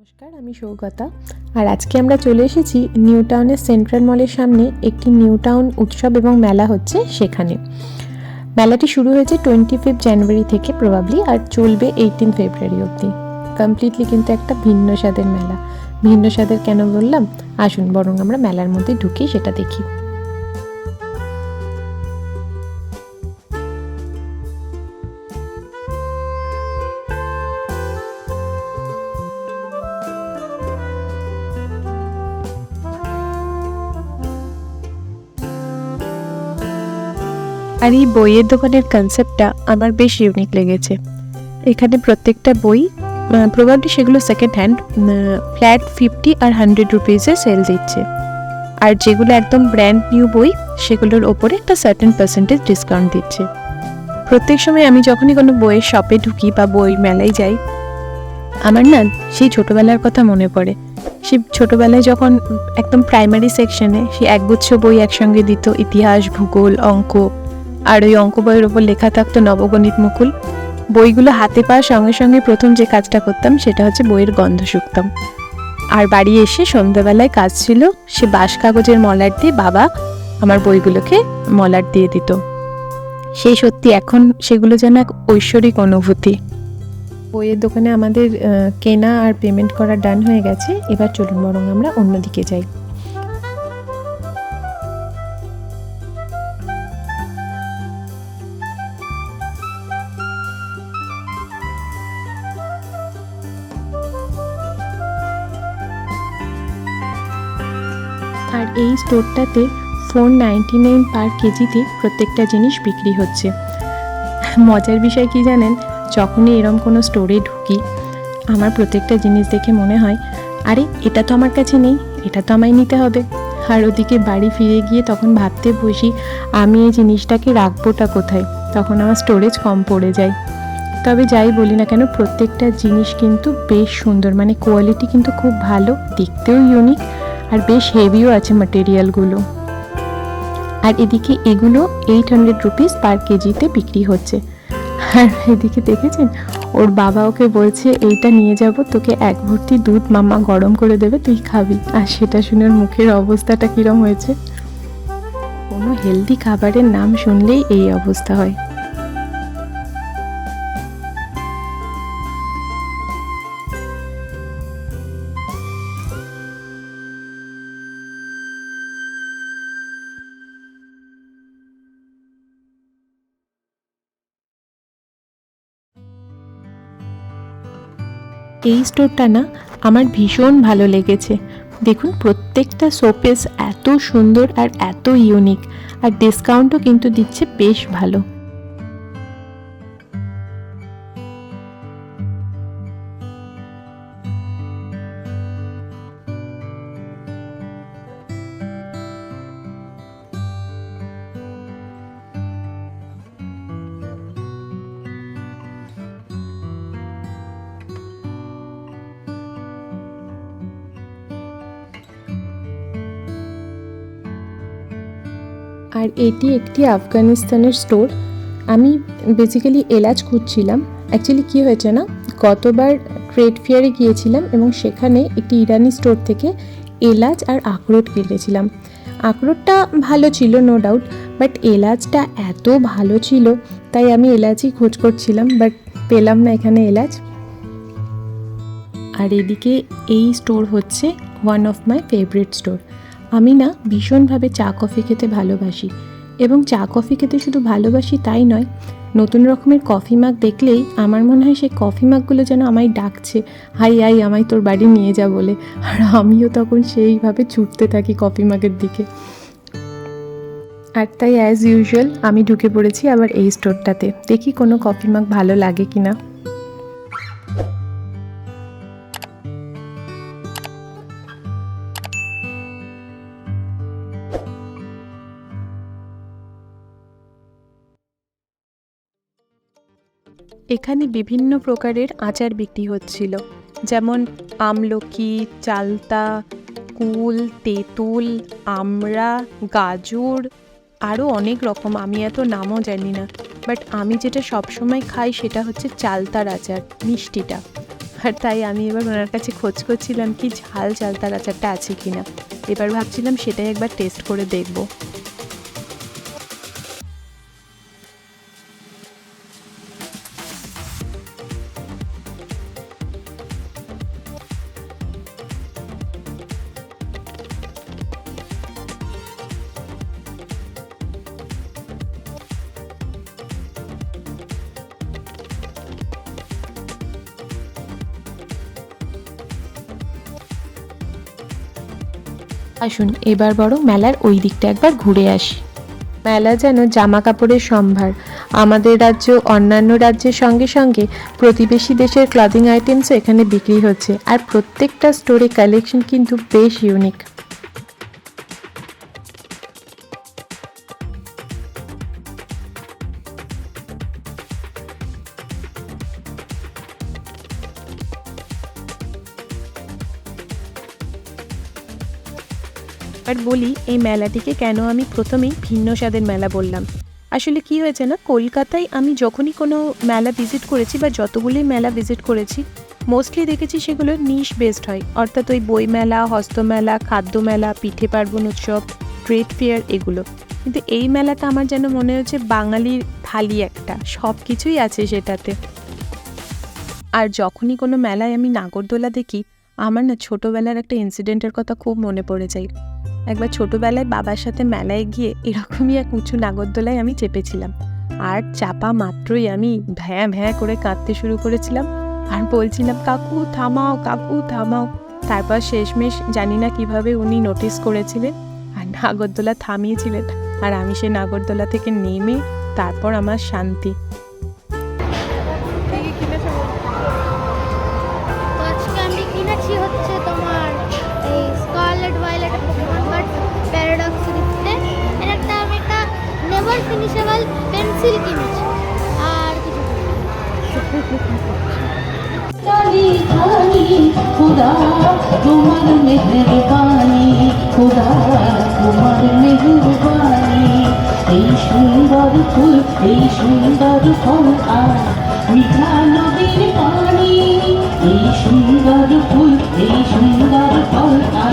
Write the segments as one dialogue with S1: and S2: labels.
S1: নমস্কার, আমি সৌগতা। আর আজকে আমরা চলে এসেছি নিউ টাউনের সেন্ট্রাল মলের সামনে। একটি নিউ টাউন উৎসব এবং মেলা হচ্ছে সেখানে। মেলাটি শুরু হয়েছে 25 জানুয়ারি থেকে প্রবাবলি, আর চলবে 18 ফেব্রুয়ারি অবধি। কমপ্লিটলি কিন্তু একটা ভিন্ন স্বাদের মেলা। ভিন্ন স্বাদের কেন বললাম, আসুন বরং আমরা মেলার মধ্যে ঢুকি, সেটা দেখি। আর এই বইয়ের দোকানের কনসেপ্টটা আমার বেশ ইউনিক লেগেছে। এখানে প্রত্যেকটা বই প্রবাবলি সেগুলো সেকেন্ড হ্যান্ড, ফ্ল্যাট 50 আর 100 রুপিসে সেল দিচ্ছে। আর যেগুলো একদম ব্র্যান্ড নিউ বই সেগুলোর ওপরে একটা সার্টেন পার্সেন্টেজ ডিসকাউন্ট দিচ্ছে। প্রত্যেক সময় আমি যখনই কোনো বইয়ের শপে ঢুকি বা বই মেলায় যাই, আমার না সেই ছোটোবেলার কথা মনে পড়ে। সেই ছোটোবেলায় যখন একদম প্রাইমারি সেকশনে সেই একগুচ্ছ বই একসঙ্গে দিত, ইতিহাস, ভূগোল, অঙ্ক, আর ওই অঙ্ক বইয়ের ওপর লেখা থাকতো নবগণিত মুকুল। বইগুলো হাতে পাওয়ার সঙ্গে সঙ্গে প্রথম যে কাজটা করতাম সেটা হচ্ছে বইয়ের গন্ধ শুঁকতাম। আর বাড়ি এসে সন্ধ্যাবেলায় কাজ ছিল, সে বাঁশ কাগজের মলাট দিয়ে বাবা আমার বইগুলোকে মলাট দিয়ে দিত। সেই সত্যি এখন সেগুলো যেন এক ঐশ্বরিক অনুভূতি। বইয়ের দোকানে আমাদের কেনা আর পেমেন্ট করা ডান হয়ে গেছে। এবার চলুন বরং আমরা অন্যদিকে যাই। আর এই স্টোরটাতে 499 পার কেজিতে প্রত্যেকটা জিনিস বিক্রি হচ্ছে। মজার বিষয় কি জানেন, যখনই এরম কোনো স্টোরে ঢুকি আমার প্রত্যেকটা জিনিস দেখে মনে হয়, আরে এটা তো আমার কাছে নেই, এটা তো আমায় নিতে হবে। আর ওদিকে বাড়ি ফিরে গিয়ে তখন ভাবতে বসি, আমি এই জিনিসটাকে রাখবোটা কোথায়, তখন আমার স্টোরেজ কম পড়ে যায়। তবে যাই বলি না কেন, প্রত্যেকটা জিনিস কিন্তু বেশ সুন্দর, মানে কোয়ালিটি কিন্তু খুব ভালো, দেখতেও ইউনিক, আর বেশ হেভিও আছে ম্যাটেরিয়ালগুলো। আর এদিকে এগুলো 800 রুপিস পার কেজিতে বিক্রি হচ্ছে। আর এদিকে দেখেছেন, ওর বাবা ওকে বলছে এইটা নিয়ে যাব, তোকে এক ভর্তি দুধ মামা গরম করে দেবে, তুই খাবি। আর সেটা শুনে ওর মুখের অবস্থাটা কিরম হয়েছে। কোনো হেলদি খাবারের নাম শুনলেই এই অবস্থা হয়। এই স্টোরটা না আমার ভীষণ ভালো লেগেছে। দেখুন প্রত্যেকটা শোপিস এত সুন্দর আর এত ইউনিক, আর ডিসকাউন্টও কিন্তু দিচ্ছে বেশ ভালো। আর এটি একটি আফগানিস্তানের স্টোর। আমি বেসিক্যালি এলাচ খুঁজছিলাম। অ্যাকচুয়ালি কী হয়েছে না, গতবার ট্রেড ফেয়ারে গিয়েছিলাম এবং সেখানে একটি ইরানি স্টোর থেকে এলাচ আর আখরোট কিনেছিলাম। আখরোটটা ভালো ছিল নো ডাউট, বাট এলাচটা এত ভালো ছিল তাই আমি এলাচই খোঁজ করছিলাম, বাট পেলাম না এখানে এলাচ। আর এদিকে এই স্টোর হচ্ছে one of my favourite store. আমি না ভীষণভাবে চা কফি খেতে ভালোবাসি, এবং চা কফি খেতে শুধু ভালোবাসি তাই নয়, নতুন রকমের কফি মাগ দেখলেই আমার মনে হয় সেই কফি মাগগুলো যেন আমায় ডাকছে, হাই হাই আমায় তোর বাড়ি নিয়ে যা বলে। আর আমিও তখন সেইভাবে ছুটতে থাকি কফি মাগের দিকে। আর তাই অ্যাজ ইউজুয়াল আমি ঢুকে পড়েছি আবার এই স্টোরটাতে, দেখি কোনো কফি মাগ ভালো লাগে কিনা। এখানে বিভিন্ন প্রকারের আচার বিক্রি হচ্ছিল, যেমন আমলকি, চালতা, কুল, তেঁতুল, আমড়া, গাজর, আরও অনেক রকম, আমি এত নামও জানি না। বাট আমি যেটা সবসময় খাই সেটা হচ্ছে চালতার আচার, মিষ্টিটা। আর তাই আমি এবার ওনার কাছে খোঁজ করছিলাম কি ঝাল চালতার আচারটা আছে কিনা। এবার ভাবছিলাম সেটাই একবার টেস্ট করে দেখবো। আসুন এবার বরং মেলার ওই দিকটা একবার ঘুরে আসি। মেলা যেন জামা কাপড়ের সম্ভার। আমাদের রাজ্য অন্যান্য রাজ্যের সঙ্গে সঙ্গে প্রতিবেশী দেশের ক্লদিং আইটেমসও এখানে বিক্রি হচ্ছে, আর প্রত্যেকটা স্টোরে কালেকশন কিন্তু বেশ ইউনিক। আর বলি এই মেলাটিকে কেন আমি প্রথমেই ভিন্ন স্বাদের মেলা বললাম। আসলে কি হয়েছে না, কলকাতায় আমি যখনই কোনো মেলা ভিজিট করেছি বা যতগুলি মেলা ভিজিট করেছি মোস্টলি দেখেছি সেগুলো নিশ বেসড হয়, অর্থাৎ ওই বই মেলা, হস্তমেলা, খাদ্য মেলা, পিঠে পার্বণ উৎসব, ট্রেড ফেয়ার এগুলো। কিন্তু এই মেলাটা আমার যেন মনে হচ্ছে বাঙালির থালি একটা, সব কিছুই আছে সেটাতে। আর যখনই কোনো মেলায় আমি নাগরদোলা দেখি আমার না ছোটোবেলার একটা ইনসিডেন্টের কথা খুব মনে পড়ে যায়। একবার ছোটোবেলায় বাবার সাথে মেলায় গিয়ে এরকমই এক উঁচু নাগরদোলায় আমি চেপেছিলাম, আর চাপা মাত্রই আমি ভ্যাঁ ভ্যাঁ করে কাঁদতে শুরু করেছিলাম আর বলছিলাম কাকু থামাও, কাকু থামাও। তারপর শেষমেশ জানি না কিভাবে উনি নোটিস করেছিলেন আর নাগরদোলা থামিয়েছিলেন, আর আমি সেই নাগরদোলা থেকে নেমে তারপর আমার শান্তি।
S2: হচ্ছে তোমার এই Scarlet Violet Pokemon but Paradox রিফটে এর একটা আমি একটা নেভার ফিনিশেবল পেন্সিল কিনেছি আর কিছু
S3: জানি জানি খোদা তোমার মেহেরবানি, খোদা তোমার মেহেরবানি। এই সুন্দর ফুল, এই সুন্দর ফল আর মিঠা নদীর পানি, এই সুন্দর ফুল, এই সুন্দর ফল আর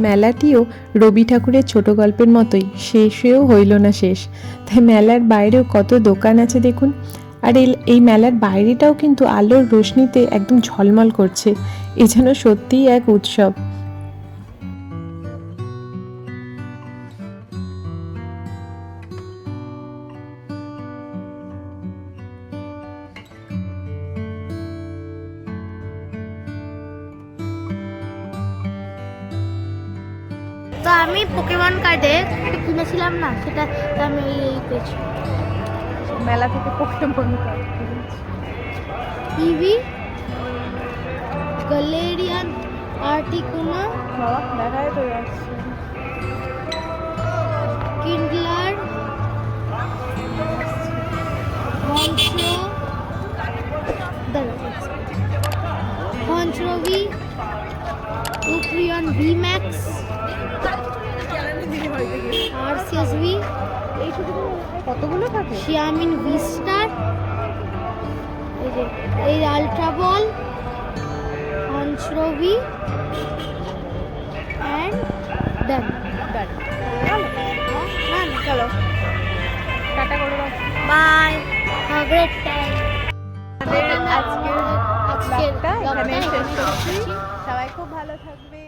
S1: মেলাটিও রবি ঠাকুরের ছোট গল্পের মতোই শেষেও হইল না শেষ। তাই মেলার বাইরেও কত দোকান আছে দেখুন। আর এই মেলার বাইরেটাও কিন্তু আলোর রোশনিতে একদম ঝলমল করছে, এ যেন সত্যিই এক উৎসব।
S2: তো আজকে আমি কিনেছি হচ্ছে তোমার এই Scarlet Violet Pokemon but Paradox রিফটে এর একটা আমি একটা নেভার ফিনিশেবল পেন্সিল কিনেছি আর কিছু। তো আমি পোকেমন কার্ডে কিনেছিলাম না, সেটা তো আমি এই পেয়েছি।
S1: মেলা থেকে পোকেমন কার্ড
S2: ইভি, গ্যালেরিয়ান, আর্টিকুনা,
S1: বাবা দেখায় তো যাচ্ছে।
S2: কিন্ডলার, হন্সরোভি, উপ্রিয়ন ভি ম্যাক্স, আরসিএসভি,
S1: এই ছবিগুলো কতগুলো থাকে?
S2: শিয়ামিন ভি স্টার, এই যে এই আলট্রা বল, হন্সরোভি অ্যান্ড ডান।
S1: চলো টাটা করে দাও।
S2: Bye, have great time.
S1: আজকের
S2: আজকের
S1: ব্লগটা এখানেই
S2: ব্লগটা
S1: শেষ
S2: এখানেই শেষ
S1: করছি।
S2: করছি।
S1: সবাই খুব ভালো থাকবে।